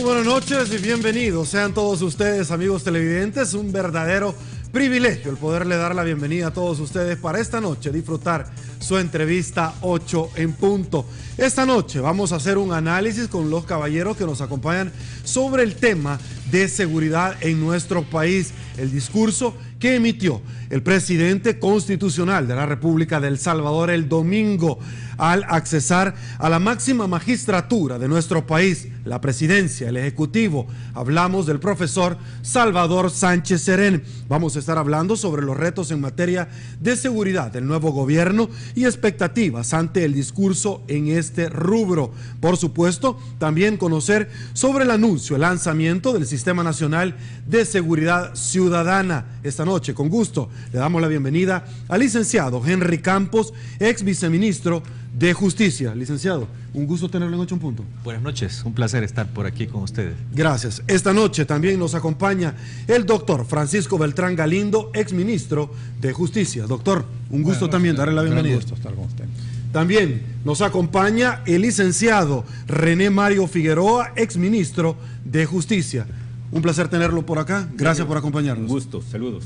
Muy buenas noches y bienvenidos sean todos ustedes, amigos televidentes. Un verdadero privilegio el poderle dar la bienvenida a todos ustedes para esta noche disfrutar su entrevista 8 en punto. Esta noche vamos a hacer un análisis con los caballeros que nos acompañan sobre el tema de seguridad en nuestro país, el discurso que emitió el presidente constitucional de la República de El Salvador el domingo al accesar a la máxima magistratura de nuestro país, la presidencia, el ejecutivo. Hablamos del profesor Salvador Sánchez Serén. Vamos a estar hablando sobre los retos en materia de seguridad del nuevo gobierno y expectativas ante el discurso en este rubro. Por supuesto, también conocer sobre el anuncio, el lanzamiento del Sistema Nacional de Seguridad Ciudadana. Esta noche, con gusto, le damos la bienvenida al licenciado Henry Campos, ex viceministro de Justicia. Licenciado, un gusto tenerlo en 8 en punto. Buenas noches, un placer estar por aquí con ustedes. Gracias. Esta noche también nos acompaña el doctor Francisco Beltrán Galindo, ex ministro de Justicia. Doctor, un gusto también darle la bienvenida. Un gusto estar con usted. También nos acompaña el licenciado René Mario Figueroa, ex ministro de Justicia. Un placer tenerlo por acá. Gracias por acompañarnos. Un gusto, saludos.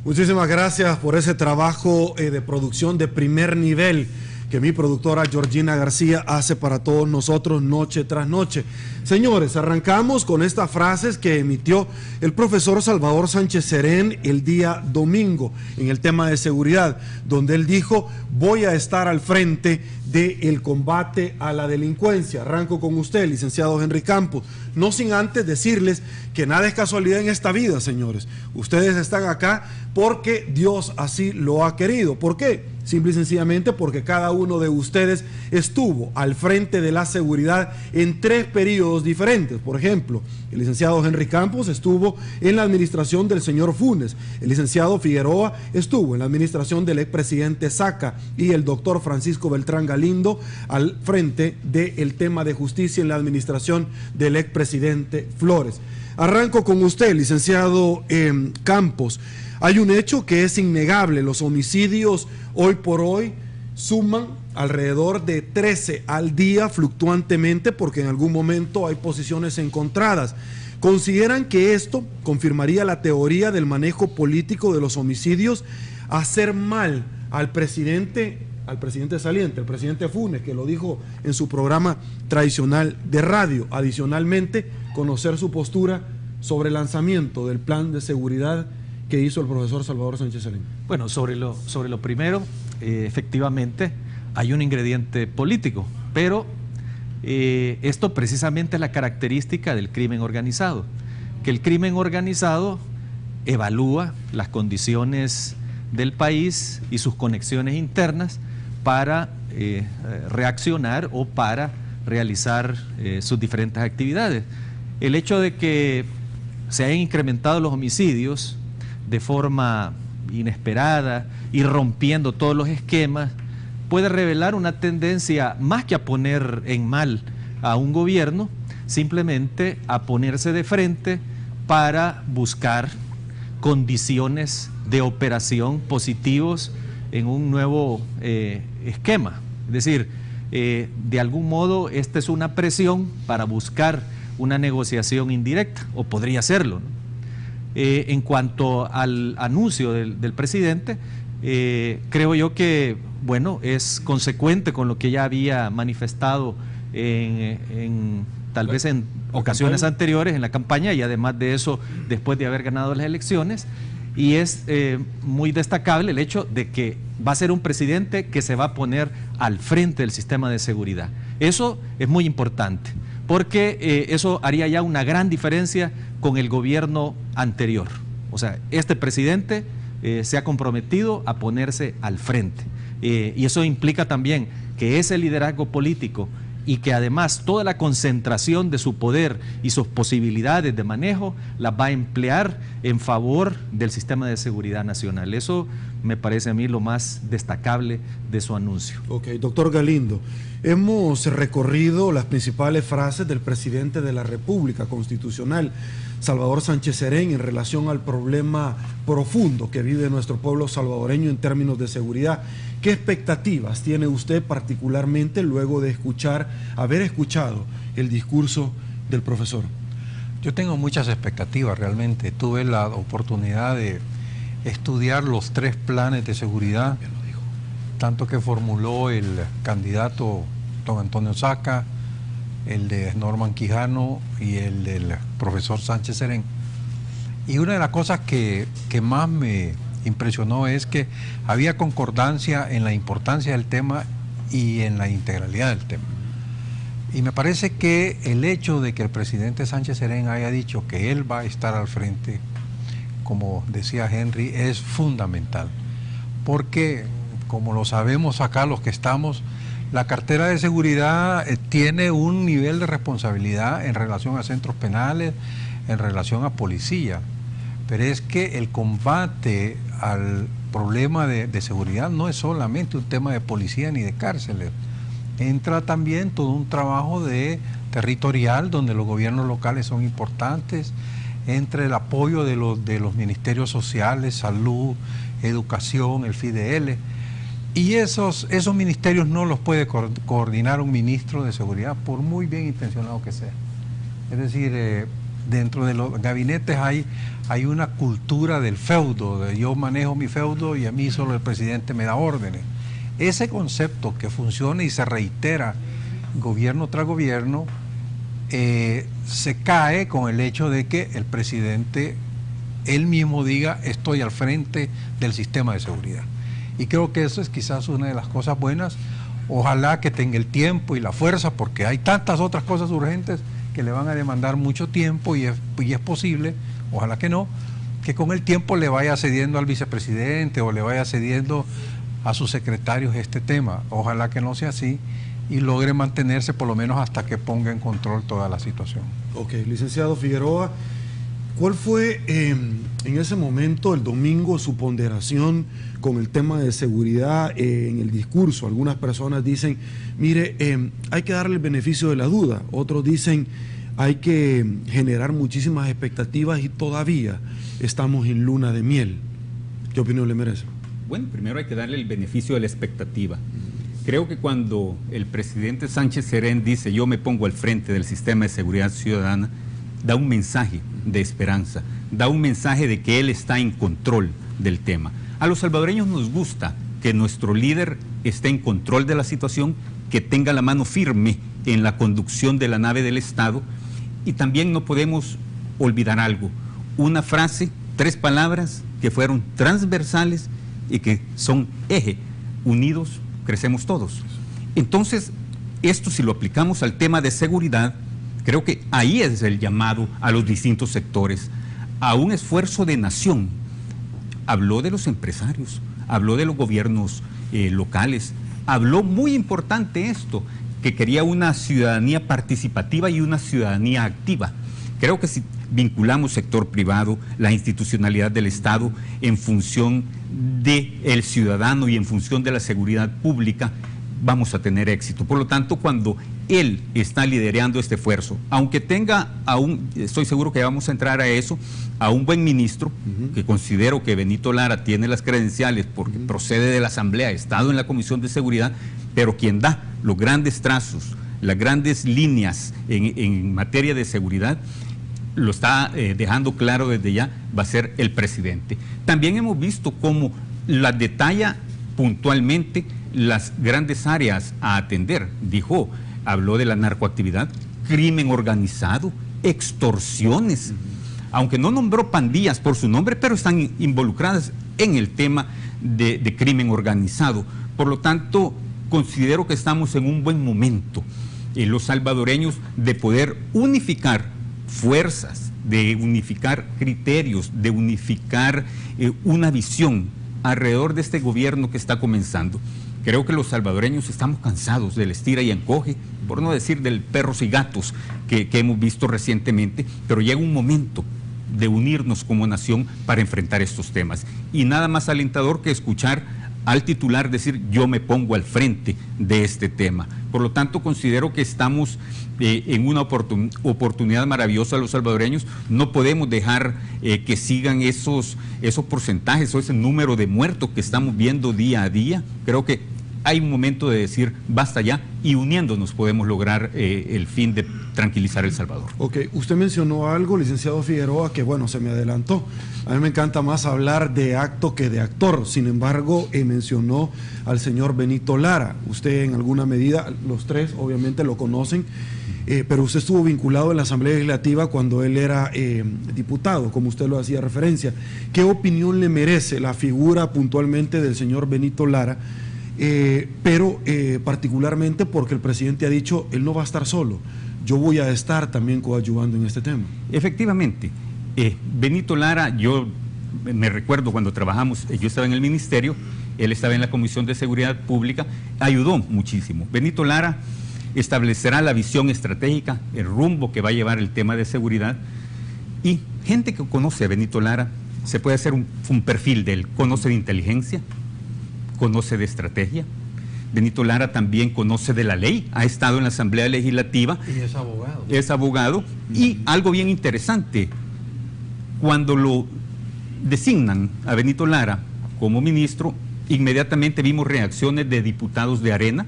Muchísimas gracias por ese trabajo de producción de primer nivel que mi productora Georgina García hace para todos nosotros noche tras noche. Señores, arrancamos con estas frases que emitió el profesor Salvador Sánchez Serén el día domingo en el tema de seguridad, donde él dijo: voy a estar al frente del combate a la delincuencia. Arranco con usted, licenciado Henry Campos, no sin antes decirles que nada es casualidad en esta vida, señores. Ustedes están acá porque Dios así lo ha querido. ¿Por qué? Simple y sencillamente porque cada uno de ustedes estuvo al frente de la seguridad en 3 periodos diferentes. Por ejemplo, el licenciado Henry Campos estuvo en la administración del señor Funes, el licenciado Figueroa estuvo en la administración del expresidente Saca y el doctor Francisco Beltrán Galindo al frente del tema de justicia en la administración del expresidente Flores. Arranco con usted, licenciado Campos. Hay un hecho que es innegable: los homicidios hoy por hoy suman alrededor de 13 al día fluctuantemente, porque en algún momento hay posiciones encontradas. ¿Consideran que esto confirmaría la teoría del manejo político de los homicidios, hacer mal al presidente saliente, el presidente Funes, que lo dijo en su programa tradicional de radio? Adicionalmente, conocer su postura sobre el lanzamiento del plan de seguridad que hizo el profesor Salvador Sánchez Serén. Bueno, sobre lo primero, efectivamente hay un ingrediente político, pero esto precisamente es la característica del crimen organizado, que el crimen organizado evalúa las condiciones del país y sus conexiones internas para reaccionar o para realizar sus diferentes actividades. El hecho de que se hayan incrementado los homicidios de forma inesperada y rompiendo todos los esquemas puede revelar una tendencia, más que a poner en mal a un gobierno, simplemente a ponerse de frente para buscar condiciones de operación positivos en un nuevo esquema. Es decir, de algún modo esta es una presión para buscar una negociación indirecta, o podría serlo, ¿no? En cuanto al anuncio del presidente, creo yo que, bueno, es consecuente con lo que ya había manifestado en tal vez en ocasiones anteriores en la campaña y además de eso después de haber ganado las elecciones. Y es muy destacable el hecho de que va a ser un presidente que se va a poner al frente del sistema de seguridad. Eso es muy importante, porque eso haría ya una gran diferencia con el gobierno anterior. O sea, este presidente se ha comprometido a ponerse al frente. Y eso implica también que ese liderazgo político y que además toda la concentración de su poder y sus posibilidades de manejo las va a emplear en favor del sistema de seguridad nacional. Eso me parece a mí lo más destacable de su anuncio. Ok, doctor Galindo, hemos recorrido las principales frases del presidente de la República Constitucional, Salvador Sánchez Serén, en relación al problema profundo que vive nuestro pueblo salvadoreño en términos de seguridad. ¿Qué expectativas tiene usted particularmente luego de haber escuchado el discurso del profesor? Yo tengo muchas expectativas realmente. Tuve la oportunidad de estudiar los 3 planes de seguridad, tanto que formuló el candidato don Antonio Saca, el de Norman Quijano y el del profesor Sánchez Serén. Y una de las cosas que más me impresionó es que había concordancia en la importancia del tema y en la integralidad del tema. Y me parece que el hecho de que el presidente Sánchez Serén haya dicho que él va a estar al frente, como decía Henry, es fundamental. Porque, como lo sabemos acá los que estamos, la cartera de seguridad tiene un nivel de responsabilidad en relación a centros penales, en relación a policía. Pero es que el combate al problema de seguridad no es solamente un tema de policía ni de cárceles. Entra también todo un trabajo territorial donde los gobiernos locales son importantes, entre el apoyo de los ministerios sociales, salud, educación, el FIDL. Y esos ministerios no los puede coordinar un ministro de seguridad, por muy bien intencionado que sea. Es decir, dentro de los gabinetes hay una cultura del feudo, de yo manejo mi feudo y a mí solo el presidente me da órdenes. Ese concepto que funciona y se reitera gobierno tras gobierno, se cae con el hecho de que el presidente él mismo diga estoy al frente del sistema de seguridad. Y creo que eso es quizás una de las cosas buenas. Ojalá que tenga el tiempo y la fuerza, porque hay tantas otras cosas urgentes que le van a demandar mucho tiempo y es posible, ojalá que no, que con el tiempo le vaya cediendo al vicepresidente o le vaya cediendo a sus secretarios este tema. Ojalá que no sea así y logre mantenerse por lo menos hasta que ponga en control toda la situación. Ok, licenciado Figueroa, ¿cuál fue en ese momento, el domingo, su ponderación con el tema de seguridad en el discurso? Algunas personas dicen, mire, hay que darle el beneficio de la duda. Otros dicen, hay que generar muchísimas expectativas y todavía estamos en luna de miel. ¿Qué opinión le merece? Bueno, primero hay que darle el beneficio de la expectativa. Creo que cuando el presidente Sánchez Serén dice, yo me pongo al frente del sistema de seguridad ciudadana, da un mensaje de esperanza, da un mensaje de que él está en control del tema. A los salvadoreños nos gusta que nuestro líder esté en control de la situación, que tenga la mano firme en la conducción de la nave del Estado, y también no podemos olvidar algo, una frase, 3 palabras que fueron transversales y que son eje: unidos crecemos todos. Entonces, esto si lo aplicamos al tema de seguridad, creo que ahí es el llamado a los distintos sectores, a un esfuerzo de nación. Habló de los empresarios, habló de los gobiernos locales, habló muy importante esto, que quería una ciudadanía participativa y una ciudadanía activa. Creo que si vinculamos sector privado, la institucionalidad del Estado en función del ciudadano y en función de la seguridad pública, vamos a tener éxito. Por lo tanto, cuando él está liderando este esfuerzo, aunque tenga estoy seguro que vamos a entrar a eso, a un buen ministro, que considero que Benito Lara tiene las credenciales porque procede de la Asamblea, ha estado en la Comisión de Seguridad, pero quien da los grandes trazos, las grandes líneas en materia de seguridad, lo está dejando claro desde ya, va a ser el presidente. También hemos visto cómo las detalla puntualmente las grandes áreas a atender. Habló de la narcoactividad, crimen organizado, extorsiones, aunque no nombró pandillas por su nombre, pero están involucradas en el tema de crimen organizado. Por lo tanto, considero que estamos en un buen momento, los salvadoreños, de poder unificar fuerzas, de unificar criterios, de unificar una visión alrededor de este gobierno que está comenzando. Creo que los salvadoreños estamos cansados del estira y encoge, por no decir del perros y gatos que hemos visto recientemente, pero llega un momento de unirnos como nación para enfrentar estos temas. Y nada más alentador que escuchar al titular decir: yo me pongo al frente de este tema. Por lo tanto, considero que estamos en una oportunidad maravillosa los salvadoreños. No podemos dejar que sigan esos porcentajes o ese número de muertos que estamos viendo día a día. Creo que hay un momento de decir basta ya, y uniéndonos podemos lograr el fin de tranquilizar El Salvador. Ok, usted mencionó algo, licenciado Figueroa, que bueno, se me adelantó. A mí me encanta más hablar de acto que de actor. Sin embargo, mencionó al señor Benito Lara. Usted en alguna medida, los tres obviamente lo conocen, pero usted estuvo vinculado en la Asamblea Legislativa cuando él era diputado, como usted lo hacía referencia. ¿Qué opinión le merece la figura puntualmente del señor Benito Lara? Pero particularmente porque el presidente ha dicho: él no va a estar solo, yo voy a estar también coadyuvando en este tema. Efectivamente, Benito Lara, yo me recuerdo cuando trabajamos, yo estaba en el ministerio, él estaba en la Comisión de Seguridad Pública, ayudó muchísimo. Benito Lara establecerá la visión estratégica, el rumbo que va a llevar el tema de seguridad, y gente que conoce a Benito Lara, se puede hacer un perfil de él, conoce de inteligencia, conoce de estrategia. Benito Lara también conoce de la ley, ha estado en la Asamblea Legislativa. Y es abogado. Es abogado. Y algo bien interesante, cuando lo designan a Benito Lara como ministro, inmediatamente vimos reacciones de diputados de Arena,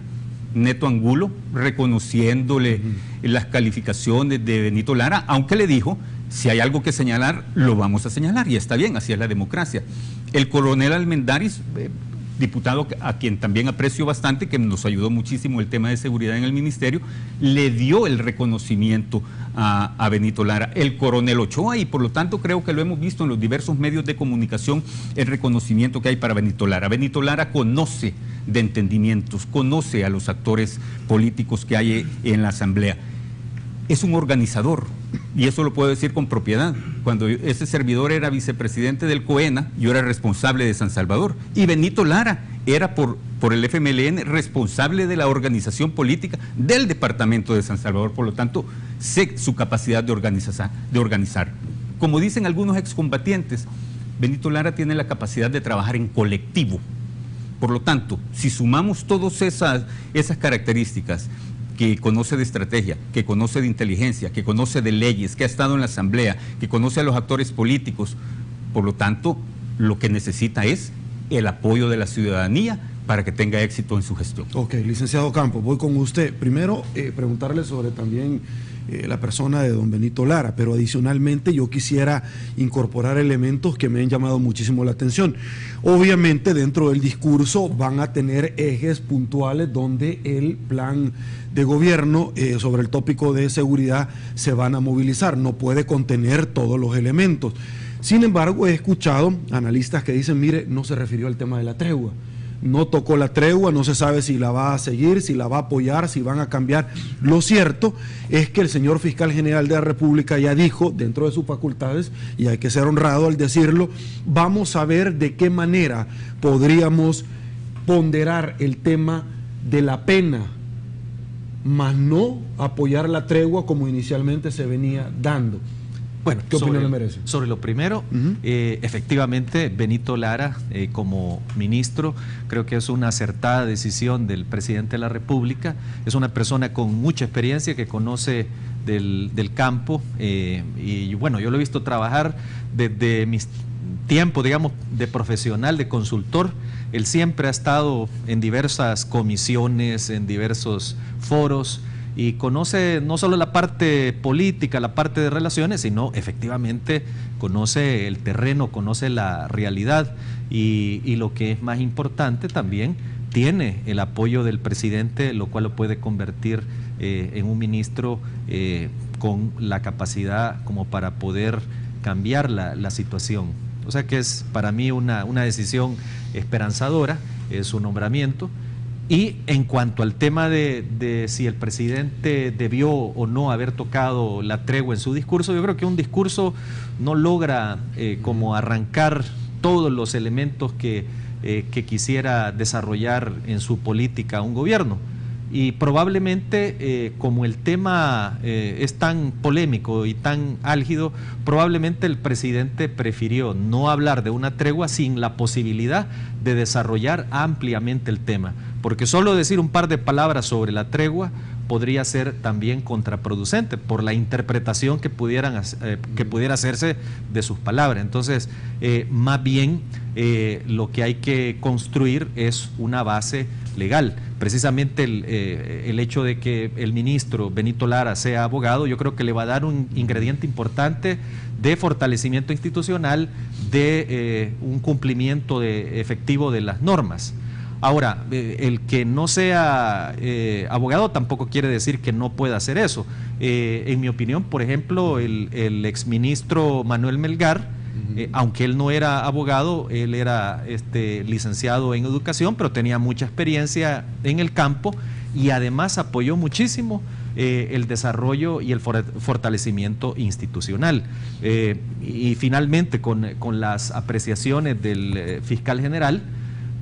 Neto Angulo, reconociéndole las calificaciones de Benito Lara, aunque le dijo: si hay algo que señalar, lo vamos a señalar, y está bien, así es la democracia. El coronel Almendaris, diputado a quien también aprecio bastante, que nos ayudó muchísimo el tema de seguridad en el ministerio, le dio el reconocimiento a Benito Lara. El coronel Ochoa, y por lo tanto creo que lo hemos visto en los diversos medios de comunicación, el reconocimiento que hay para Benito Lara. Benito Lara conoce de entendimientos, conoce a los actores políticos que hay en la Asamblea. Es un organizador, y eso lo puedo decir con propiedad. Cuando ese servidor era vicepresidente del COENA, yo era responsable de San Salvador, y Benito Lara era por el FMLN responsable de la organización política del departamento de San Salvador. Por lo tanto, sé su capacidad de organizar. Como dicen algunos excombatientes, Benito Lara tiene la capacidad de trabajar en colectivo. Por lo tanto, si sumamos todas esas características, que conoce de estrategia, que conoce de inteligencia, que conoce de leyes, que ha estado en la Asamblea, que conoce a los actores políticos, por lo tanto, lo que necesita es el apoyo de la ciudadanía para que tenga éxito en su gestión. Ok, licenciado Campos, voy con usted. Primero, preguntarle sobre también la persona de don Benito Lara, pero adicionalmente yo quisiera incorporar elementos que me han llamado muchísimo la atención. Obviamente dentro del discurso van a tener ejes puntuales donde el plan de gobierno sobre el tópico de seguridad se van a movilizar, no puede contener todos los elementos. Sin embargo, he escuchado analistas que dicen: mire, no se refirió al tema de la tregua, no tocó la tregua, no se sabe si la va a seguir, si la va a apoyar, si van a cambiar. Lo cierto es que el señor fiscal general de la República ya dijo, dentro de sus facultades, y hay que ser honrado al decirlo: vamos a ver de qué manera podríamos ponderar el tema de la pena, más no apoyar la tregua como inicialmente se venía dando. Bueno, ¿qué opinión le merece? Sobre lo primero, efectivamente, Benito Lara, como ministro, creo que es una acertada decisión del presidente de la República. Es una persona con mucha experiencia, que conoce del campo, y bueno, yo lo he visto trabajar desde mis tiempos, digamos, de profesional, de consultor. Él siempre ha estado en diversas comisiones, en diversos foros, y conoce no solo la parte política, la parte de relaciones, sino efectivamente conoce el terreno, conoce la realidad, y lo que es más importante también, tiene el apoyo del presidente, lo cual lo puede convertir en un ministro con la capacidad como para poder cambiar la situación. O sea que es para mí una decisión esperanzadora, su nombramiento. Y en cuanto al tema de si el presidente debió o no haber tocado la tregua en su discurso, yo creo que un discurso no logra como arrancar todos los elementos que quisiera desarrollar en su política un gobierno. Y probablemente, como el tema es tan polémico y tan álgido, probablemente el presidente prefirió no hablar de una tregua sin la posibilidad de desarrollar ampliamente el tema, porque solo decir un par de palabras sobre la tregua podría ser también contraproducente por la interpretación que pudiera hacerse de sus palabras. Entonces, más bien lo que hay que construir es una base legal. Precisamente el hecho de que el ministro Benito Lara sea abogado, yo creo que le va a dar un ingrediente importante de fortalecimiento institucional, de un cumplimiento efectivo de las normas. Ahora, el que no sea abogado tampoco quiere decir que no pueda hacer eso. En mi opinión, por ejemplo, el exministro Manuel Melgar, aunque él no era abogado, él era licenciado en educación, pero tenía mucha experiencia en el campo y además apoyó muchísimo el desarrollo y el fortalecimiento institucional. Y finalmente, con las apreciaciones del fiscal general,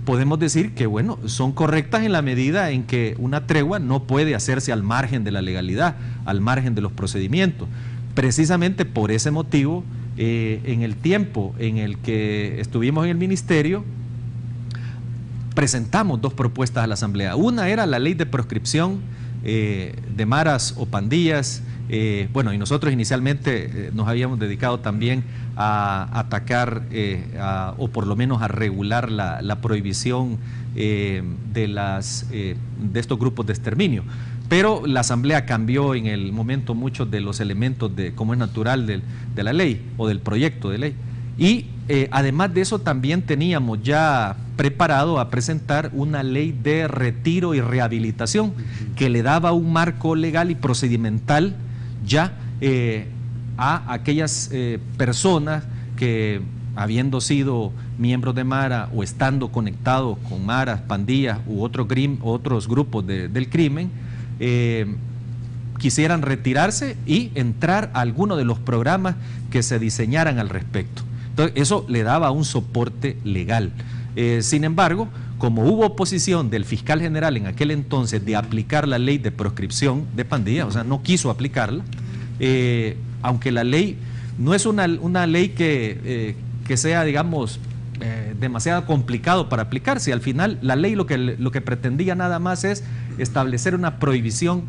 podemos decir que, bueno, son correctas en la medida en que una tregua no puede hacerse al margen de la legalidad, al margen de los procedimientos. Precisamente por ese motivo, en el tiempo en el que estuvimos en el ministerio, presentamos dos propuestas a la Asamblea. Una era la ley de proscripción de maras o pandillas. Bueno, y nosotros inicialmente nos habíamos dedicado también a atacar o por lo menos a regular la prohibición de estos grupos de exterminio. Pero la Asamblea cambió en el momento muchos de los elementos como es natural de la ley o del proyecto de ley. Y además de eso también teníamos ya preparado a presentar una ley de retiro y rehabilitación que le daba un marco legal y procedimental ya a aquellas personas que, habiendo sido miembros de Mara o estando conectados con maras, pandillas u otros grupos del crimen, quisieran retirarse y entrar a alguno de los programas que se diseñaran al respecto. Entonces, eso le daba un soporte legal. Sin embargo, como hubo oposición del fiscal general en aquel entonces de aplicar la ley de proscripción de pandillas, o sea, no quiso aplicarla, aunque la ley no es una ley que sea, digamos, demasiado complicado para aplicarse. Al final, la ley lo que pretendía nada más es establecer una prohibición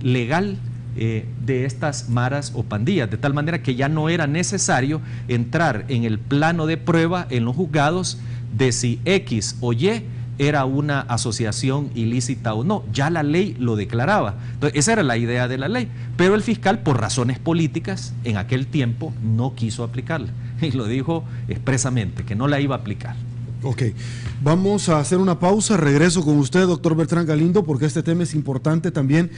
legal de estas maras o pandillas, de tal manera que ya no era necesario entrar en el plano de prueba en los juzgados de si X o Y era una asociación ilícita o no. Ya la ley lo declaraba. Entonces, esa era la idea de la ley, pero el fiscal, por razones políticas, en aquel tiempo no quiso aplicarla y lo dijo expresamente, que no la iba a aplicar. Ok, vamos a hacer una pausa, regreso con usted, doctor Bertrán Galindo, porque este tema es importante también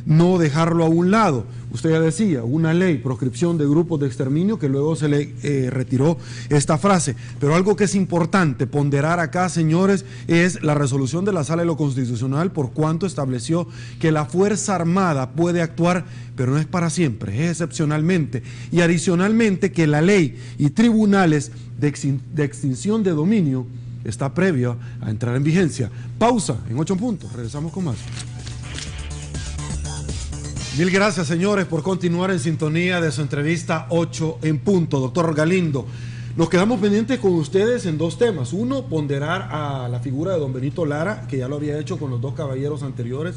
no dejarlo a un lado. Usted ya decía, una ley, proscripción de grupos de exterminio, que luego se le retiró esta frase, pero algo que es importante ponderar acá, señores, es la resolución de la Sala de lo Constitucional, por cuanto estableció que la Fuerza Armada puede actuar, pero no es para siempre, es excepcionalmente, y adicionalmente que la ley y tribunales de extinción de dominio está previo a entrar en vigencia. Pausa en 8 puntos, regresamos con más. Mil gracias, señores, por continuar en sintonía de su entrevista 8 en punto. Doctor Galindo, nos quedamos pendientes con ustedes en dos temas. Uno, ponderar a la figura de don Benito Lara, que ya lo había hecho con los dos caballeros anteriores.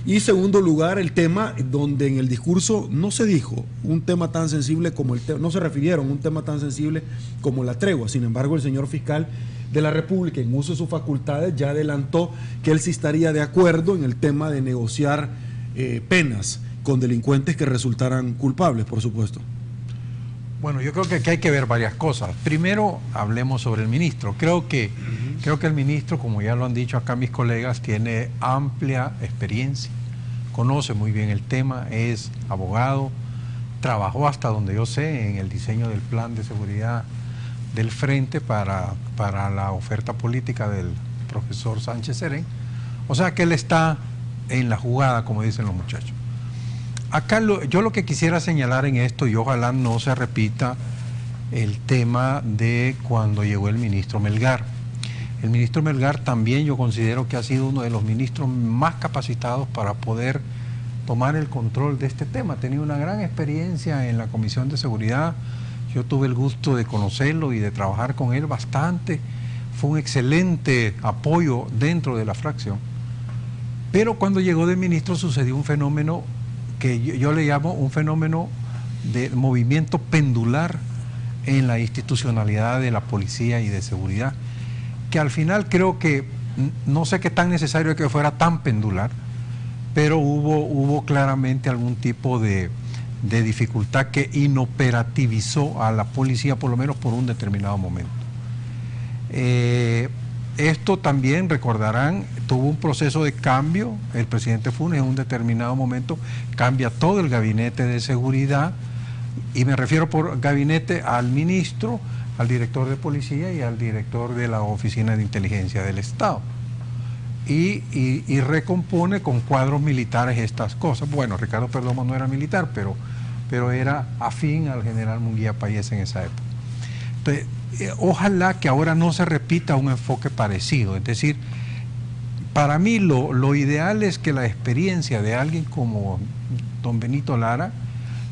Y segundo lugar, el tema donde en el discurso no se dijo un tema tan sensible como no se refirieron a un tema tan sensible como la tregua. Sin embargo, el señor fiscal de la República, en uso de sus facultades, ya adelantó que él sí estaría de acuerdo en el tema de negociar penas con delincuentes que resultaran culpables, por supuesto. Bueno, yo creo que aquí hay que ver varias cosas. Primero, hablemos sobre el ministro. Creo que el ministro, como ya lo han dicho acá mis colegas, tiene amplia experiencia conoce muy bien el tema, es abogado, trabajó hasta donde yo sé en el diseño del plan de seguridad del Frente para la oferta política del profesor Sánchez Serén. O sea que él está en la jugada, como dicen los muchachos. Acá yo lo que quisiera señalar en esto, y ojalá no se repita, el tema de cuando llegó el ministro Melgar. El ministro Melgar también yo considero que ha sido uno de los ministros más capacitados para poder tomar el control de este tema. Ha tenido una gran experiencia en la Comisión de Seguridad. Yo tuve el gusto de conocerlo y de trabajar con él bastante. Fue un excelente apoyo dentro de la fracción. Pero cuando llegó de ministro sucedió un fenómeno que yo le llamo un fenómeno de movimiento pendular en la institucionalidad de la policía y de seguridad, que al final creo que, no sé qué tan necesario es que fuera tan pendular, pero hubo claramente algún tipo de dificultad que inoperativizó a la policía, por lo menos por un determinado momento. Esto también, recordarán, tuvo un proceso de cambio. El presidente Funes en un determinado momento cambia todo el gabinete de seguridad, y me refiero por gabinete al ministro, al director de policía y al director de la Oficina de Inteligencia del Estado. Y recompone con cuadros militares estas cosas. Bueno, Ricardo Perdomo no era militar, pero era afín al general Munguía Payés en esa época. Entonces, ojalá que ahora no se repita un enfoque parecido. Es decir, para mí lo ideal es que la experiencia de alguien como don Benito Lara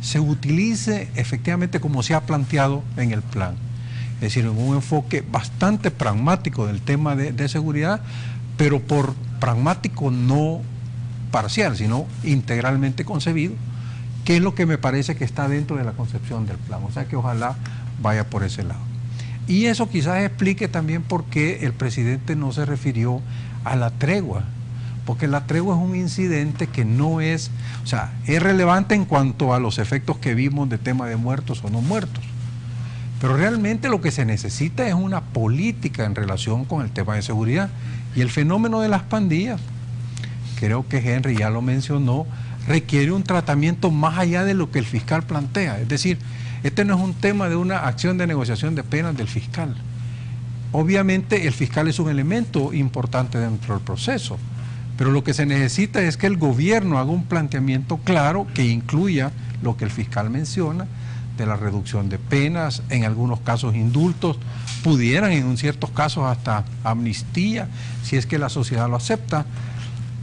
se utilice efectivamente como se ha planteado en el plan. Es decir, en un enfoque bastante pragmático del tema de seguridad, pero por pragmático no parcial, sino integralmente concebido, que es lo que me parece que está dentro de la concepción del plan. O sea que ojalá vaya por ese lado. Y eso quizás explique también por qué el presidente no se refirió a la tregua, porque la tregua es un incidente que no es, o sea, es relevante en cuanto a los efectos que vimos de tema de muertos o no muertos, pero realmente lo que se necesita es una política en relación con el tema de seguridad. Y el fenómeno de las pandillas, creo que Henry ya lo mencionó, requiere un tratamiento más allá de lo que el fiscal plantea. Es decir, este no es un tema de una acción de negociación de penas del fiscal. Obviamente el fiscal es un elemento importante dentro del proceso, pero lo que se necesita es que el gobierno haga un planteamiento claro que incluya lo que el fiscal menciona, de la reducción de penas, en algunos casos indultos, pudieran en ciertos casos hasta amnistía, si es que la sociedad lo acepta.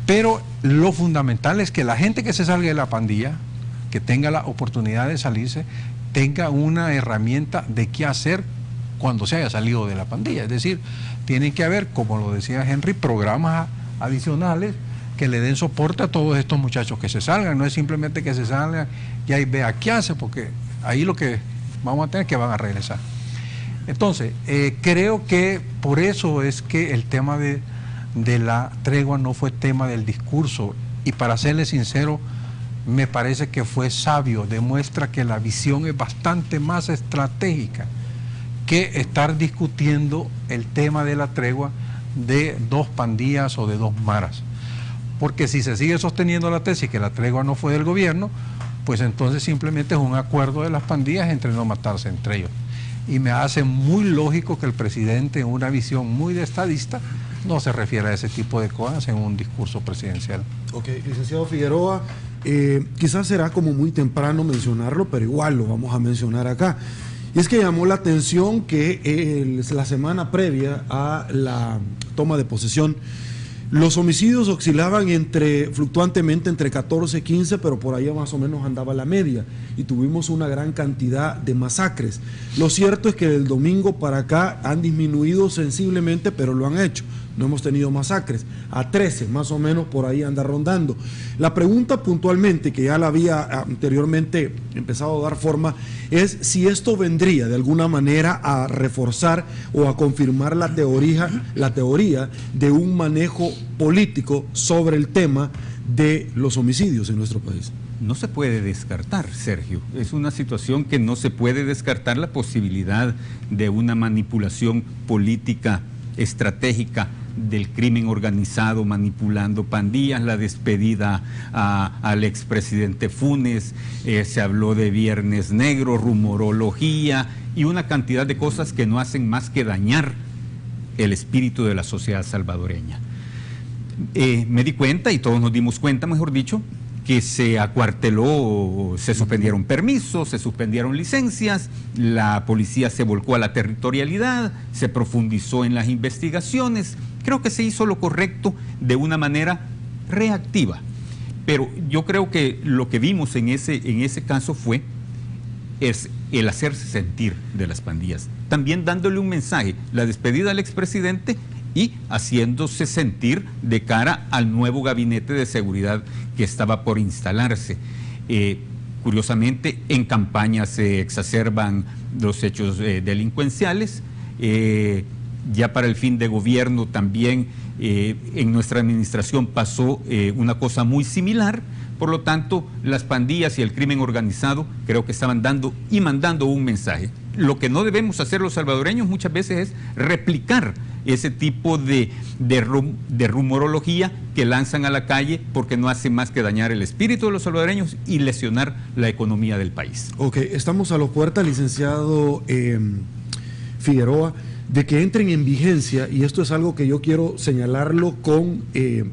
Pero lo fundamental es que la gente que se salga de la pandilla, que tenga la oportunidad de salirse, tenga una herramienta de qué hacer cuando se haya salido de la pandilla. Es decir, tienen que haber, como lo decía Henry, programas adicionales que le den soporte a todos estos muchachos que se salgan. No es simplemente que se salgan y ahí vea qué hace, porque ahí lo que vamos a tener es que van a regresar. Entonces, creo que por eso es que el tema de la tregua no fue tema del discurso, y para serle sincero, me parece que fue sabio, demuestra que la visión es bastante más estratégica que estar discutiendo el tema de la tregua de dos pandillas o de dos maras. Porque si se sigue sosteniendo la tesis que la tregua no fue del gobierno, pues entonces simplemente es un acuerdo de las pandillas entre no matarse entre ellos. Y me hace muy lógico que el presidente, en una visión muy de estadista, no se refiera a ese tipo de cosas en un discurso presidencial. Ok, licenciado Figueroa, quizás será como muy temprano mencionarlo, pero igual lo vamos a mencionar acá. Y es que llamó la atención que la semana previa a la toma de posesión, los homicidios oscilaban fluctuantemente entre 14 y 15, pero por ahí más o menos andaba la media, y tuvimos una gran cantidad de masacres. Lo cierto es que del domingo para acá han disminuido sensiblemente, pero lo han hecho. No hemos tenido masacres, a 13 más o menos por ahí anda rondando. La pregunta puntualmente, que ya la había anteriormente empezado a dar forma, es si esto vendría de alguna manera a reforzar o a confirmar la teoría de un manejo político sobre el tema de los homicidios en nuestro país. No se puede descartar, Sergio. Es una situación que no se puede descartar, la posibilidad de una manipulación política estratégica del crimen organizado manipulando pandillas, la despedida al expresidente Funes, se habló de Viernes Negro, rumorología y una cantidad de cosas que no hacen más que dañar el espíritu de la sociedad salvadoreña. Me di cuenta, y todos nos dimos cuenta, mejor dicho, que se acuarteló, se suspendieron permisos, se suspendieron licencias, la policía se volcó a la territorialidad, se profundizó en las investigaciones. Creo que se hizo lo correcto de una manera reactiva, pero yo creo que lo que vimos en ese caso fue el hacerse sentir de las pandillas, también dándole un mensaje, la despedida al expresidente y haciéndose sentir de cara al nuevo gabinete de seguridad que estaba por instalarse. Curiosamente, en campaña se exacerban los hechos delincuenciales. Ya para el fin de gobierno también en nuestra administración pasó una cosa muy similar. Por lo tanto, las pandillas y el crimen organizado creo que estaban dando y mandando un mensaje. Lo que no debemos hacer los salvadoreños muchas veces es replicar ese tipo de rumorología que lanzan a la calle, porque no hace más que dañar el espíritu de los salvadoreños y lesionar la economía del país. Ok, estamos a las puertas, licenciado Figueroa, de que entren en vigencia, y esto es algo que yo quiero señalarlo con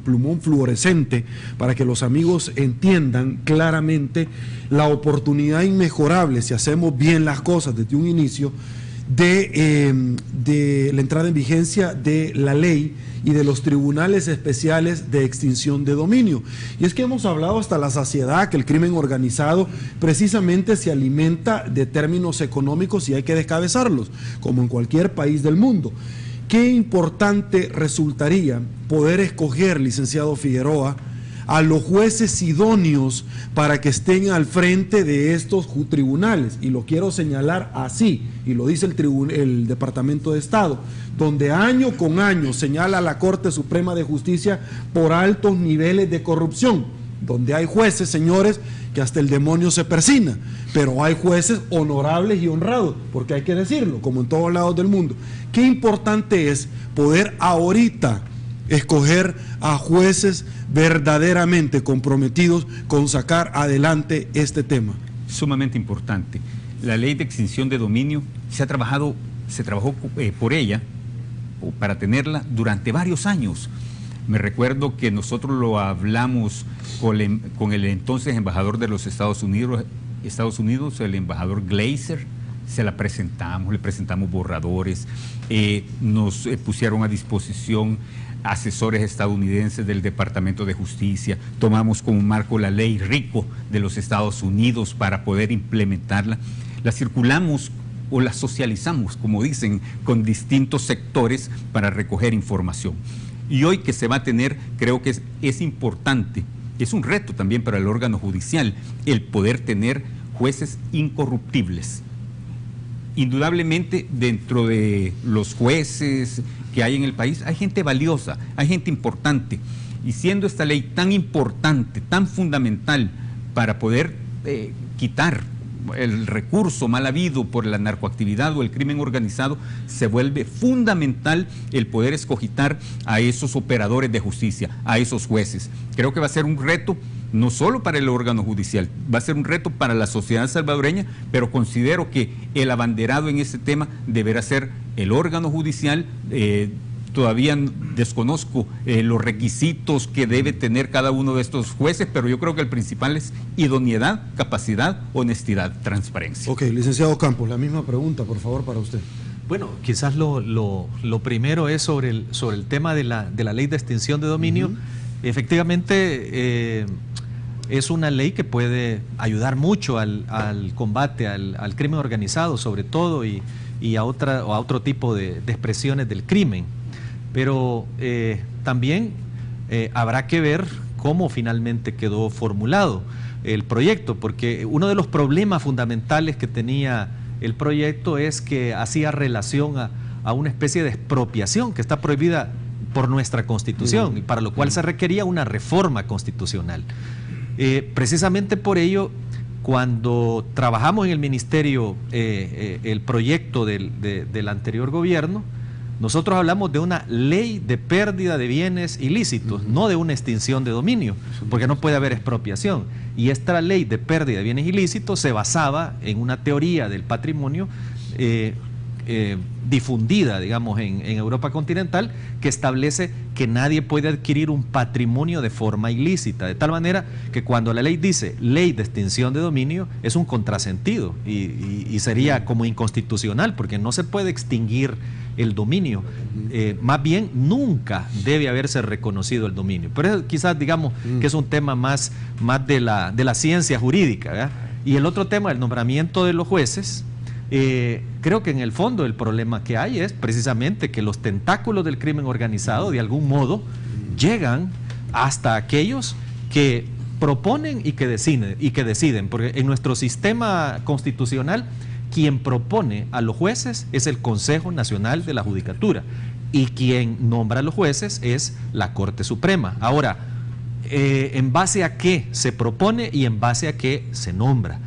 plumón fluorescente para que los amigos entiendan claramente la oportunidad inmejorable, si hacemos bien las cosas desde un inicio, de la entrada en vigencia de la ley y de los tribunales especiales de extinción de dominio. Y es que hemos hablado hasta la saciedad que el crimen organizado precisamente se alimenta de términos económicos y hay que descabezarlos, como en cualquier país del mundo. Qué importante resultaría poder escoger, licenciado Figueroa, a los jueces idóneos para que estén al frente de estos tribunales, y lo quiero señalar así, y lo dice el Departamento de Estado, donde año con año señala la Corte Suprema de Justicia por altos niveles de corrupción, donde hay jueces, señores, que hasta el demonio se persina, pero hay jueces honorables y honrados, porque hay que decirlo, como en todos lados del mundo. Qué importante es poder ahorita escoger a jueces verdaderamente comprometidos con sacar adelante este tema. Sumamente importante. La ley de extinción de dominio se trabajó por ella, o para tenerla, durante varios años. Me recuerdo que nosotros lo hablamos con el entonces embajador de los Estados Unidos, el embajador Glazer. Se la presentamos, le presentamos borradores, nos pusieron a disposición asesores estadounidenses del Departamento de Justicia, tomamos como marco la ley RICO de los Estados Unidos para poder implementarla, la circulamos o la socializamos, como dicen, con distintos sectores para recoger información. Y hoy que se va a tener, creo que es importante, es un reto también para el órgano judicial, el poder tener jueces incorruptibles. Indudablemente, dentro de los jueces que hay en el país, hay gente valiosa, hay gente importante. Y siendo esta ley tan importante, tan fundamental para poder quitar el recurso mal habido por la narcoactividad o el crimen organizado, se vuelve fundamental el poder escogitar a esos operadores de justicia, a esos jueces. Creo que va a ser un reto no solo para el órgano judicial, va a ser un reto para la sociedad salvadoreña, pero considero que el abanderado en este tema deberá ser el órgano judicial. Todavía desconozco los requisitos que debe tener cada uno de estos jueces, pero yo creo que el principal es idoneidad, capacidad, honestidad, transparencia. Ok, licenciado Campos, la misma pregunta, por favor, para usted. Bueno, quizás lo primero es sobre el tema de la ley de extinción de dominio. Efectivamente, es una ley que puede ayudar mucho al combate al crimen organizado, sobre todo, y a otro tipo de expresiones del crimen. Pero también habrá que ver cómo finalmente quedó formulado el proyecto, porque uno de los problemas fundamentales que tenía el proyecto es que hacía relación a una especie de expropiación que está prohibida por nuestra Constitución, y para lo cual se requería una reforma constitucional. Precisamente por ello, cuando trabajamos en el ministerio el proyecto del anterior gobierno, Nosotros hablamos de una ley de pérdida de bienes ilícitos, no de una extinción de dominio, porque no puede haber expropiación. Y esta ley de pérdida de bienes ilícitos se basaba en una teoría del patrimonio difundida, digamos, en Europa continental, que establece que nadie puede adquirir un patrimonio de forma ilícita, de tal manera que cuando la ley dice ley de extinción de dominio, es un contrasentido y sería como inconstitucional, porque no se puede extinguir el dominio. Más bien, nunca debe haberse reconocido el dominio. Pero quizás digamos que es un tema más de la ciencia jurídica, ¿verdad? Y el otro tema, el nombramiento de los jueces, creo que en el fondo el problema que hay es precisamente que los tentáculos del crimen organizado de algún modo llegan hasta aquellos que proponen y que deciden, porque en nuestro sistema constitucional quien propone a los jueces es el Consejo Nacional de la Judicatura y quien nombra a los jueces es la Corte Suprema. Ahora, ¿en base a qué se propone y en base a qué se nombra?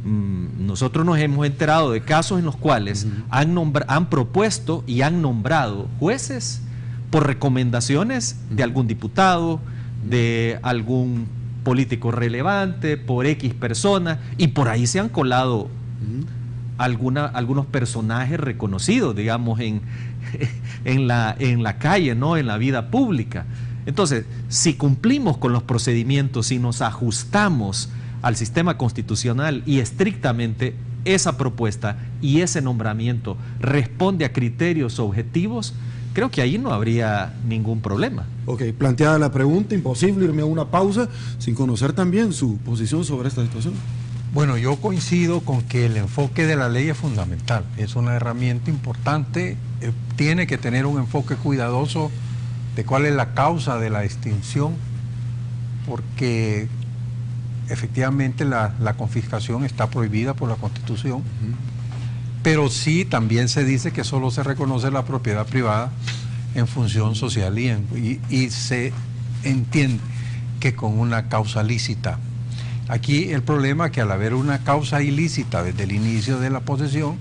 Nosotros nos hemos enterado de casos en los cuales han propuesto y han nombrado jueces por recomendaciones de algún diputado, de algún político relevante, por X persona, y por ahí se han colado algunos personajes reconocidos, digamos, en la calle, ¿no?, en la vida pública. Entonces, si cumplimos con los procedimientos, si nos ajustamos al sistema constitucional y estrictamente esa propuesta y ese nombramiento responde a criterios objetivos, creo que ahí no habría ningún problema. Ok, planteada la pregunta, imposible irme a una pausa sin conocer también su posición sobre esta situación. Bueno, yo coincido con que el enfoque de la ley es fundamental, es una herramienta importante, tiene que tener un enfoque cuidadoso de cuál es la causa de la extinción, porque efectivamente la confiscación está prohibida por la Constitución, pero sí también se dice que solo se reconoce la propiedad privada en función social y se entiende que con una causa lícita. Aquí el problema es que al haber una causa ilícita desde el inicio de la posesión,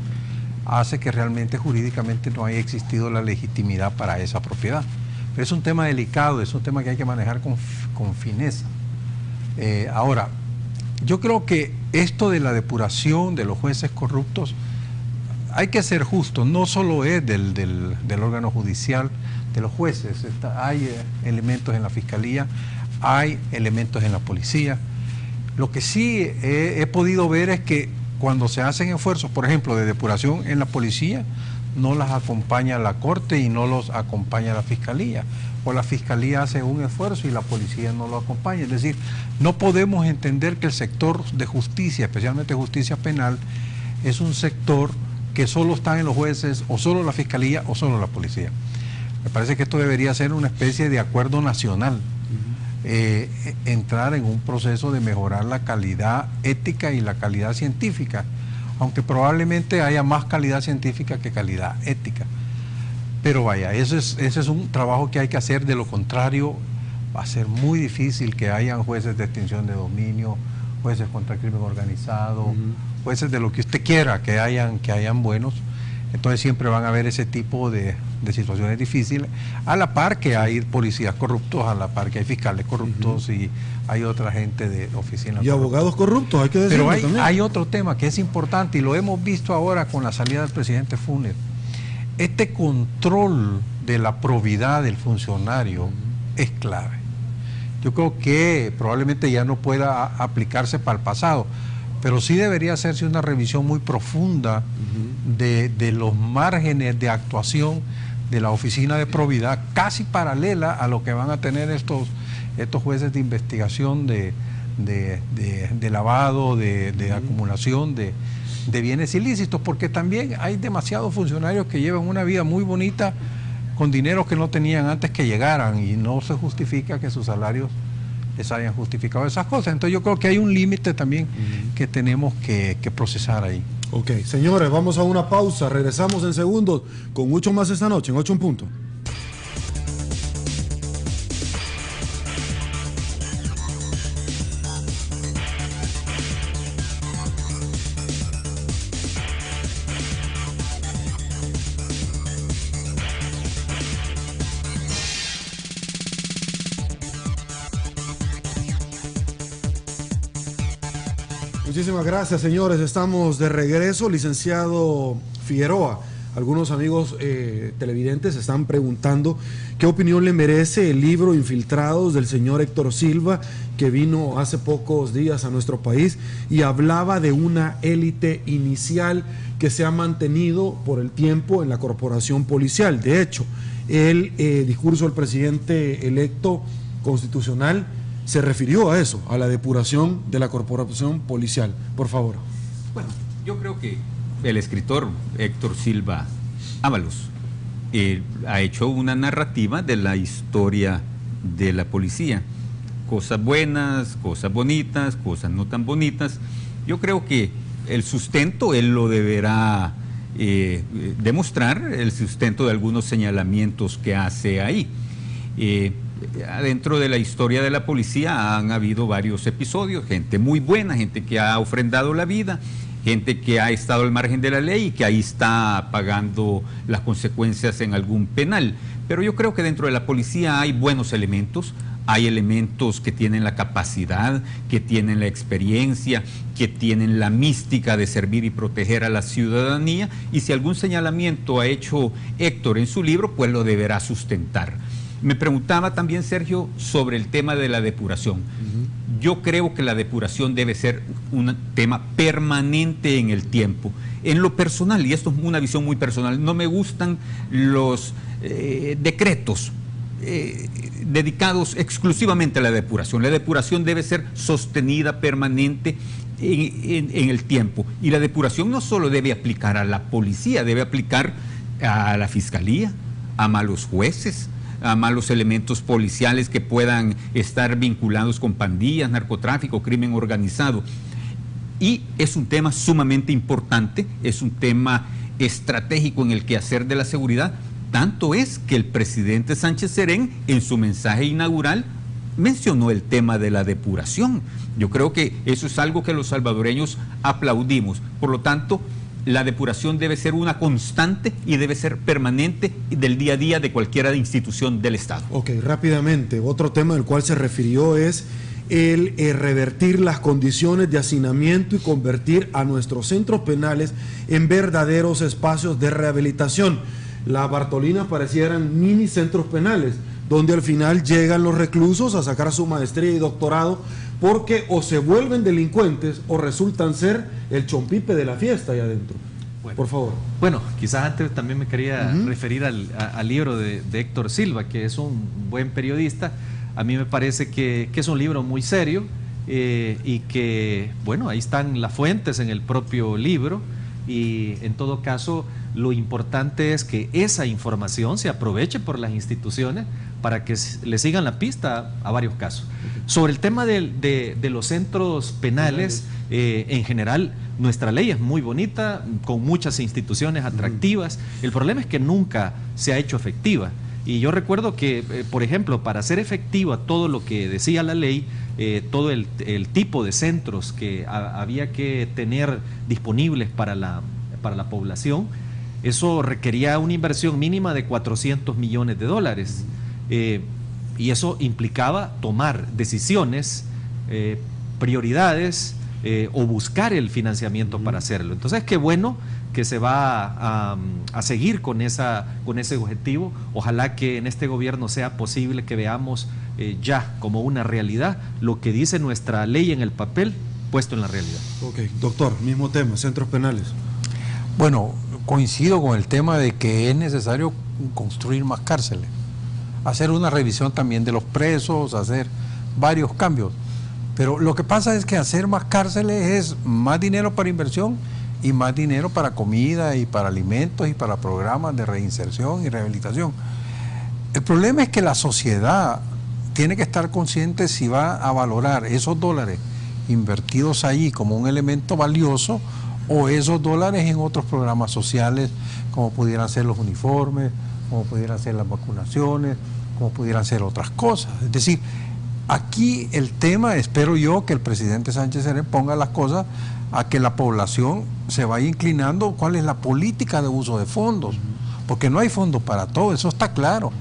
hace que realmente jurídicamente no haya existido la legitimidad para esa propiedad. Pero es un tema delicado, es un tema que hay que manejar con fineza. Ahora, yo creo que esto de la depuración de los jueces corruptos, hay que ser justo, no solo es del órgano judicial, de los jueces, hay elementos en la fiscalía, hay elementos en la policía. Lo que sí he podido ver es que cuando se hacen esfuerzos, por ejemplo, de depuración en la policía, no las acompaña la Corte y no los acompaña la Fiscalía. O la Fiscalía hace un esfuerzo y la policía no lo acompaña. Es decir, no podemos entender que el sector de justicia, especialmente justicia penal, es un sector que solo están en los jueces, o solo la Fiscalía, o solo la policía. Me parece que esto debería ser una especie de acuerdo nacional. Entrar en un proceso de mejorar la calidad ética y la calidad científica, aunque probablemente haya más calidad científica que calidad ética. Pero vaya, ese es un trabajo que hay que hacer, de lo contrario va a ser muy difícil que hayan jueces de extinción de dominio, jueces contra el crimen organizado, jueces de lo que usted quiera, que hayan buenos. Entonces siempre van a haber ese tipo de situaciones difíciles, a la par que hay policías corruptos, a la par que hay fiscales corruptos y hay otra gente de oficinas. Y abogados corruptos, hay que decirlo. Pero hay otro tema que es importante y lo hemos visto ahora con la salida del presidente Funes. Este control de la probidad del funcionario es clave. Yo creo que probablemente ya no pueda aplicarse para el pasado, pero sí debería hacerse una revisión muy profunda de los márgenes de actuación de la oficina de probidad, casi paralela a lo que van a tener estos jueces de investigación de lavado, de acumulación de bienes ilícitos, porque también hay demasiados funcionarios que llevan una vida muy bonita con dinero que no tenían antes que llegaran y no se justifica que sus salarios les hayan justificado esas cosas. Entonces yo creo que hay un límite también que tenemos que procesar ahí. Ok, señores, vamos a una pausa, regresamos en segundos con mucho más esta noche en 8 en punto. Muchísimas gracias, señores. Estamos de regreso. Licenciado Figueroa, algunos amigos televidentes están preguntando qué opinión le merece el libro Infiltrados del señor Héctor Silva, que vino hace pocos días a nuestro país y hablaba de una élite inicial que se ha mantenido por el tiempo en la corporación policial. De hecho, el discurso del presidente electo constitucional se refirió a eso, a la depuración de la corporación policial. Por favor. Bueno, yo creo que el escritor Héctor Silva Ábalos ha hecho una narrativa de la historia de la policía. Cosas buenas, cosas bonitas, cosas no tan bonitas. Yo creo que el sustento él lo deberá demostrar, el sustento de algunos señalamientos que hace ahí. Dentro de la historia de la policía han habido varios episodios, gente muy buena, gente que ha ofrendado la vida, gente que ha estado al margen de la ley y que ahí está pagando las consecuencias en algún penal. Pero yo creo que dentro de la policía hay buenos elementos, hay elementos que tienen la capacidad, que tienen la experiencia, que tienen la mística de servir y proteger a la ciudadanía, y si algún señalamiento ha hecho Héctor en su libro, pues lo deberá sustentar. Me preguntaba también Sergio sobre el tema de la depuración. Yo creo que la depuración debe ser un tema permanente en el tiempo. En lo personal, y esto es una visión muy personal, no me gustan los decretos dedicados exclusivamente a la depuración. La depuración debe ser sostenida, permanente en el tiempo. Y la depuración no solo debe aplicar a la policía, debe aplicar a la fiscalía, a malos jueces, a malos elementos policiales que puedan estar vinculados con pandillas, narcotráfico, crimen organizado. Y es un tema sumamente importante, es un tema estratégico en el quehacer de la seguridad. Tanto es que el presidente Sánchez Serén, en su mensaje inaugural, mencionó el tema de la depuración. Yo creo que eso es algo que los salvadoreños aplaudimos. Por lo tanto, la depuración debe ser una constante y debe ser permanente del día a día de cualquier institución del Estado. Ok, rápidamente, otro tema del cual se refirió es el revertir las condiciones de hacinamiento y convertir a nuestros centros penales en verdaderos espacios de rehabilitación. Las Bartolinas parecieran mini centros penales, donde al final llegan los reclusos a sacar su maestría y doctorado, porque o se vuelven delincuentes o resultan ser el chompipe de la fiesta ahí adentro. Bueno, por favor. Bueno, quizás antes también me quería referir al libro de Héctor Silva, que es un buen periodista. A mí me parece que es un libro muy serio y que, bueno, ahí están las fuentes en el propio libro, y en todo caso lo importante es que esa información se aproveche por las instituciones para que le sigan la pista a varios casos. Sobre el tema de los centros penales, en general, nuestra ley es muy bonita, con muchas instituciones atractivas. El problema es que nunca se ha hecho efectiva. Y yo recuerdo que, por ejemplo, para hacer efectiva todo lo que decía la ley, todo el tipo de centros que había que tener disponibles para la población, eso requería una inversión mínima de $400 millones. Y eso implicaba tomar decisiones, prioridades, o buscar el financiamiento para hacerlo. Entonces, qué bueno que se va a seguir con ese objetivo. Ojalá que en este gobierno sea posible que veamos ya como una realidad lo que dice nuestra ley en el papel puesto en la realidad. Ok, doctor, mismo tema, centros penales. Bueno, coincido con el tema de que es necesario construir más cárceles, hacer una revisión también de los presos, hacer varios cambios. Pero lo que pasa es que hacer más cárceles es más dinero para inversión y más dinero para comida y para alimentos y para programas de reinserción y rehabilitación. El problema es que la sociedad tiene que estar consciente si va a valorar esos dólares invertidos ahí como un elemento valioso o esos dólares en otros programas sociales, como pudieran ser los uniformes, como pudieran ser las vacunaciones, como pudieran ser otras cosas. Es decir, aquí el tema, espero yo, que el presidente Sánchez Serén ponga las cosas a que la población se vaya inclinando cuál es la política de uso de fondos, porque no hay fondos para todo, eso está claro.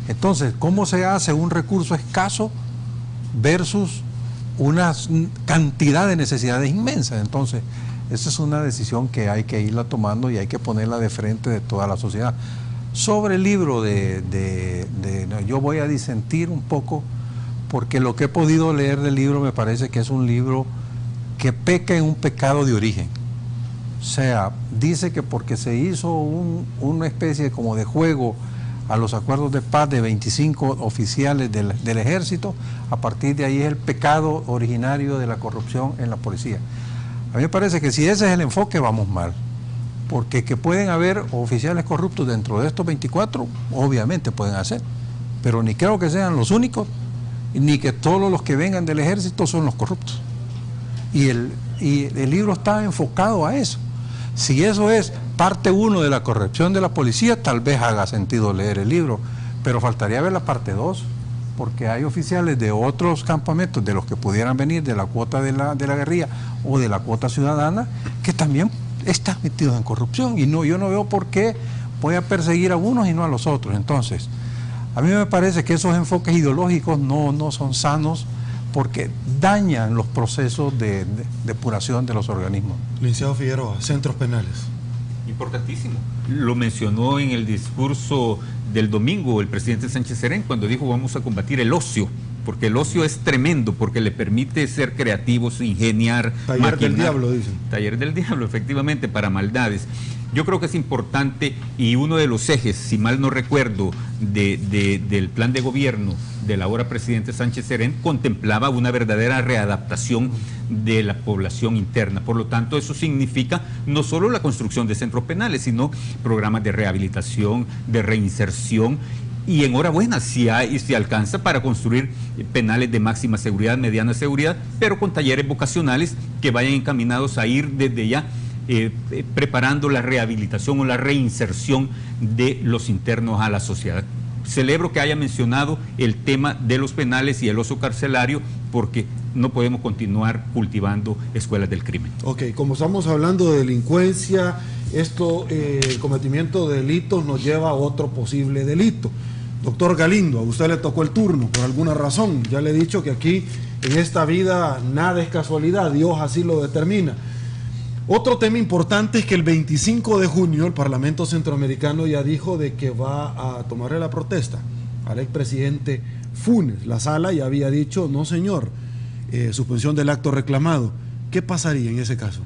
Entonces, ¿cómo se hace un recurso escaso versus una cantidad de necesidades inmensas. Entonces, esa es una decisión que hay que irla tomando y hay que ponerla de frente de toda la sociedad. Sobre el libro yo voy a disentir un poco, porque lo que he podido leer del libro me parece que es un libro que peca en un pecado de origen. O sea, dice que porque se hizo una especie como de juego a los acuerdos de paz de 25 oficiales del ejército, a partir de ahí es el pecado originario de la corrupción en la policía. A mí me parece que si ese es el enfoque, vamos mal, porque que pueden haber oficiales corruptos dentro de estos 24, obviamente pueden hacer, pero ni creo que sean los únicos, ni que todos los que vengan del ejército son los corruptos. Y el libro está enfocado a eso. Si eso es parte 1 de la corrupción de la policía, tal vez haga sentido leer el libro, pero faltaría ver la parte 2, porque hay oficiales de otros campamentos, de los que pudieran venir de la cuota de la guerrilla o de la cuota ciudadana, que también están metidos en corrupción, y yo no veo por qué voy a perseguir a unos y no a los otros. Entonces, a mí me parece que esos enfoques ideológicos no son sanos, porque dañan los procesos de depuración de los organismos. Licenciado Figueroa, centros penales. Importantísimo. Lo mencionó en el discurso del domingo el presidente Sánchez Serén cuando dijo vamos a combatir el ocio, porque el ocio es tremendo, porque le permite ser creativos, ingeniar, taller maquinar. Del diablo, dicen. Taller del diablo, efectivamente, para maldades. Yo creo que es importante, y uno de los ejes, si mal no recuerdo, del plan de gobierno del ahora presidente Sánchez Serén contemplaba una verdadera readaptación de la población interna. Por lo tanto, eso significa no solo la construcción de centros penales, sino programas de rehabilitación, de reinserción. Y enhorabuena si alcanza para construir penales de máxima seguridad, mediana seguridad, pero con talleres vocacionales que vayan encaminados a ir desde ya preparando la rehabilitación o la reinserción de los internos a la sociedad. Celebro que haya mencionado el tema de los penales y el oso carcelario, porque no podemos continuar cultivando escuelas del crimen. Ok, como estamos hablando de delincuencia, el cometimiento de delitos nos lleva a otro posible delito. Doctor Galindo, a usted le tocó el turno por alguna razón. Ya le he dicho que aquí en esta vida nada es casualidad, Dios así lo determina. Otro tema importante es que el 25 de junio el Parlamento Centroamericano ya dijo de que va a tomarle la protesta al expresidente Funes. La sala ya había dicho, no señor, suspensión del acto reclamado. ¿Qué pasaría en ese caso?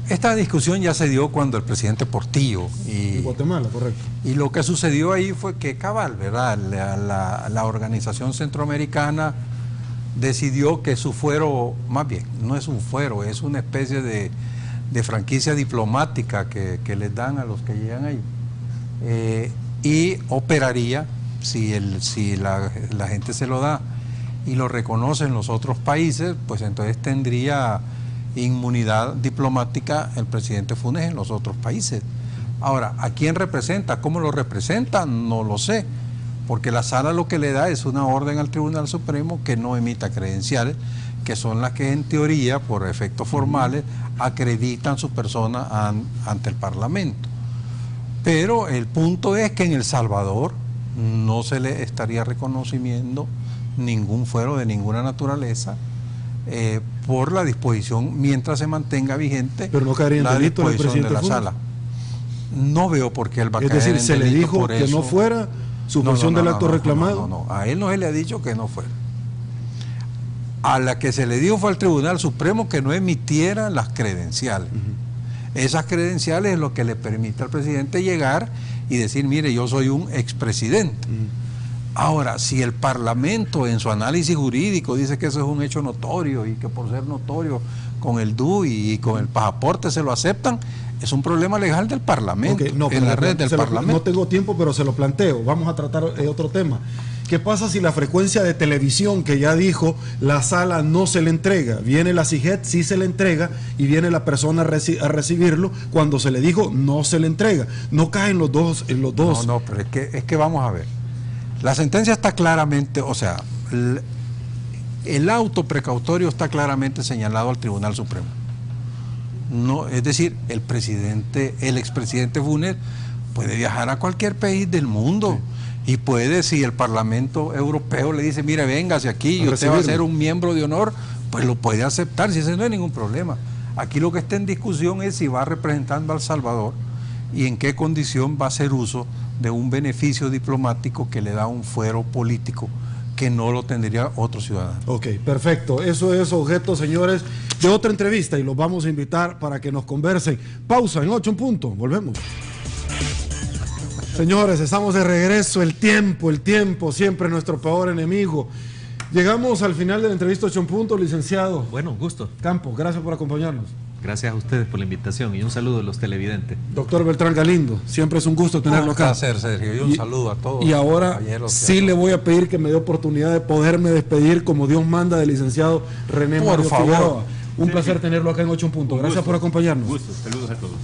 Esta discusión ya se dio cuando el presidente Portillo en Guatemala, correcto. Y lo que sucedió ahí fue que cabal, ¿verdad? La organización centroamericana decidió que su fuero, más bien, no es un fuero, es una especie de franquicia diplomática que les dan a los que llegan ahí. Y operaría, si la gente se lo da y lo reconoce en los otros países, pues entonces tendría inmunidad diplomática el presidente Funes en los otros países. Ahora, ¿a quién representa? ¿Cómo lo representa? No lo sé, porque la sala lo que le da es una orden al Tribunal Supremo que no emita credenciales, que son las que en teoría, por efectos formales, acreditan su persona ante el Parlamento. Pero el punto es que en El Salvador no se le estaría reconociendo ningún fuero de ninguna naturaleza por la disposición, mientras se mantenga vigente. Pero no caería en la delito disposición de la Funes. sala. No veo por qué él va a caer en delito. Es decir, se le dijo que no fuera suspensión del acto reclamado. No, a él no se le ha dicho que no fuera. A la que se le dijo fue al Tribunal Supremo que no emitiera las credenciales. Esas credenciales es lo que le permite al presidente llegar y decir, mire, yo soy un expresidente. Ahora, si el Parlamento en su análisis jurídico dice que eso es un hecho notorio y que por ser notorio con el DUI y con el pasaporte se lo aceptan, es un problema legal del Parlamento, en la red del Parlamento. No tengo tiempo, pero se lo planteo. Vamos a tratar otro tema. ¿Qué pasa si la frecuencia de televisión que ya dijo la sala no se le entrega? Viene la CIGET, sí se le entrega, y viene la persona a recibirlo cuando se le dijo no se le entrega. No caen los dos. No, pero es que vamos a ver. La sentencia está claramente, o sea, el auto precautorio está claramente señalado al Tribunal Supremo. No, es decir, el expresidente Funes puede viajar a cualquier país del mundo Y puede, si el Parlamento Europeo le dice, mire, véngase aquí y usted va a ser un miembro de honor, pues lo puede aceptar, si ese no hay ningún problema. Aquí lo que está en discusión es si va representando a El Salvador y en qué condición va a hacer uso de un beneficio diplomático que le da un fuero político que no lo tendría otro ciudadano. Ok, perfecto. Eso es objeto, señores, de otra entrevista y los vamos a invitar para que nos conversen. Pausa en 8 en punto. Volvemos. Señores, estamos de regreso. El tiempo, siempre nuestro peor enemigo. Llegamos al final de la entrevista 8 en punto, licenciado. Bueno, un gusto. Campos, gracias por acompañarnos. Gracias a ustedes por la invitación y un saludo a los televidentes. Doctor Beltrán Galindo, siempre es un gusto tenerlo acá. Un placer, Sergio, y un saludo a todos. Y ahora sí le voy a pedir que me dé oportunidad de poderme despedir como Dios manda del licenciado René Mario Figueroa. Un placer tenerlo acá en 8 en punto. Gracias por acompañarnos. Gusto, saludos a todos.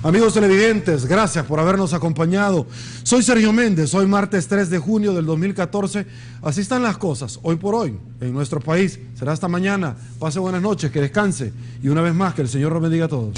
Amigos televidentes, gracias por habernos acompañado. Soy Sergio Méndez, hoy martes 3 de junio del 2014. Así están las cosas, hoy por hoy, en nuestro país. Será hasta mañana. Pase buenas noches, que descanse. Y una vez más, que el Señor los bendiga a todos.